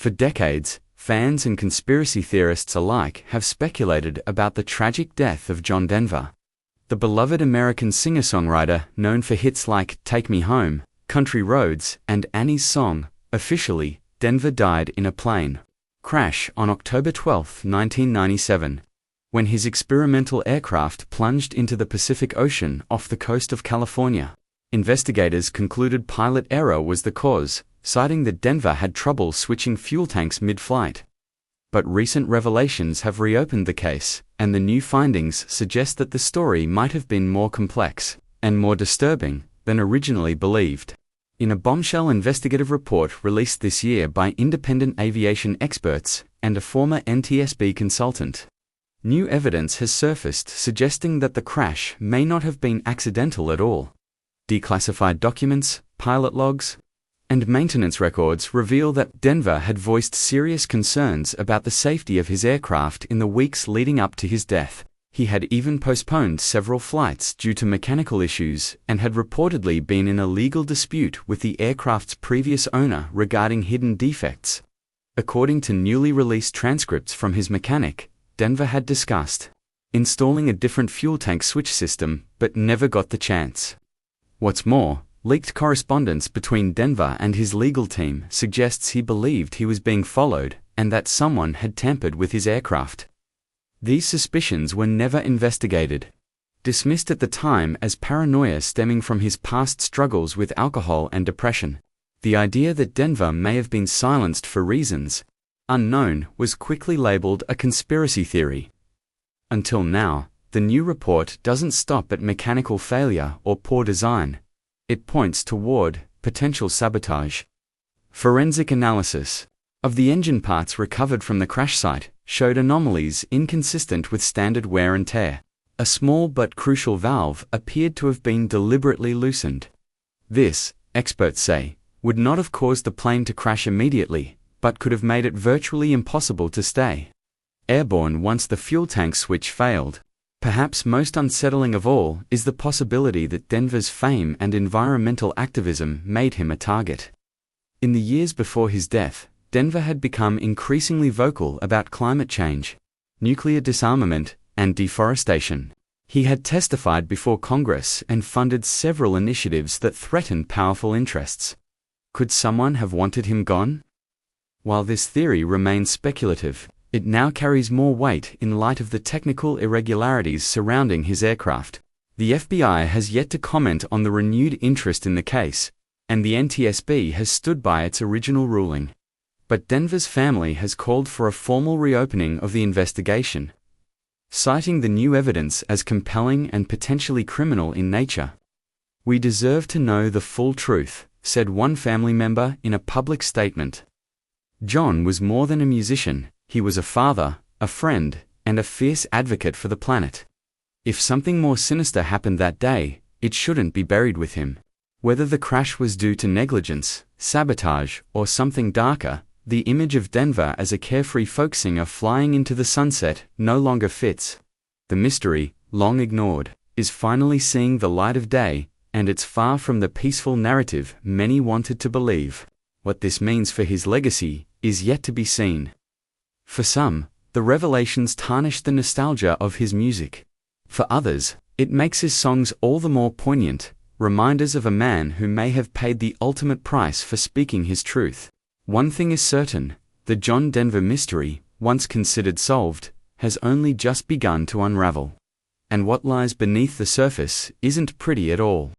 For decades, fans and conspiracy theorists alike have speculated about the tragic death of John Denver. The beloved American singer-songwriter, known for hits like Take Me Home, Country Roads, and Annie's Song. Officially, Denver died in a plane crash on October 12, 1997, when his experimental aircraft plunged into the Pacific Ocean off the coast of California. Investigators concluded pilot error was the cause, citing that Denver had trouble switching fuel tanks mid-flight. But recent revelations have reopened the case, and the new findings suggest that the story might have been more complex and more disturbing than originally believed. In a bombshell investigative report released this year by independent aviation experts and a former NTSB consultant, new evidence has surfaced suggesting that the crash may not have been accidental at all. Declassified documents, pilot logs, and maintenance records reveal that Denver had voiced serious concerns about the safety of his aircraft in the weeks leading up to his death. He had even postponed several flights due to mechanical issues and had reportedly been in a legal dispute with the aircraft's previous owner regarding hidden defects. According to newly released transcripts from his mechanic, Denver had discussed installing a different fuel tank switch system but never got the chance. What's more, leaked correspondence between Denver and his legal team suggests he believed he was being followed and that someone had tampered with his aircraft. These suspicions were never investigated. Dismissed at the time as paranoia stemming from his past struggles with alcohol and depression, the idea that Denver may have been silenced for reasons unknown was quickly labeled a conspiracy theory. Until now, the new report doesn't stop at mechanical failure or poor design. It points toward potential sabotage. Forensic analysis of the engine parts recovered from the crash site showed anomalies inconsistent with standard wear and tear. A small but crucial valve appeared to have been deliberately loosened. This, experts say, would not have caused the plane to crash immediately, but could have made it virtually impossible to stay airborne once the fuel tank switch failed. Perhaps most unsettling of all is the possibility that Denver's fame and environmental activism made him a target. In the years before his death, Denver had become increasingly vocal about climate change, nuclear disarmament, and deforestation. He had testified before Congress and funded several initiatives that threatened powerful interests. Could someone have wanted him gone? While this theory remains speculative, it now carries more weight in light of the technical irregularities surrounding his aircraft. The FBI has yet to comment on the renewed interest in the case, and the NTSB has stood by its original ruling. But Denver's family has called for a formal reopening of the investigation, citing the new evidence as compelling and potentially criminal in nature. "We deserve to know the full truth," said one family member in a public statement. John was more than a musician. He was a father, a friend, and a fierce advocate for the planet. If something more sinister happened that day, it shouldn't be buried with him. Whether the crash was due to negligence, sabotage, or something darker, the image of Denver as a carefree folk singer flying into the sunset no longer fits. The mystery, long ignored, is finally seeing the light of day, and it's far from the peaceful narrative many wanted to believe. What this means for his legacy is yet to be seen. For some, the revelations tarnish the nostalgia of his music. For others, it makes his songs all the more poignant, reminders of a man who may have paid the ultimate price for speaking his truth. One thing is certain, the John Denver mystery, once considered solved, has only just begun to unravel. And what lies beneath the surface isn't pretty at all.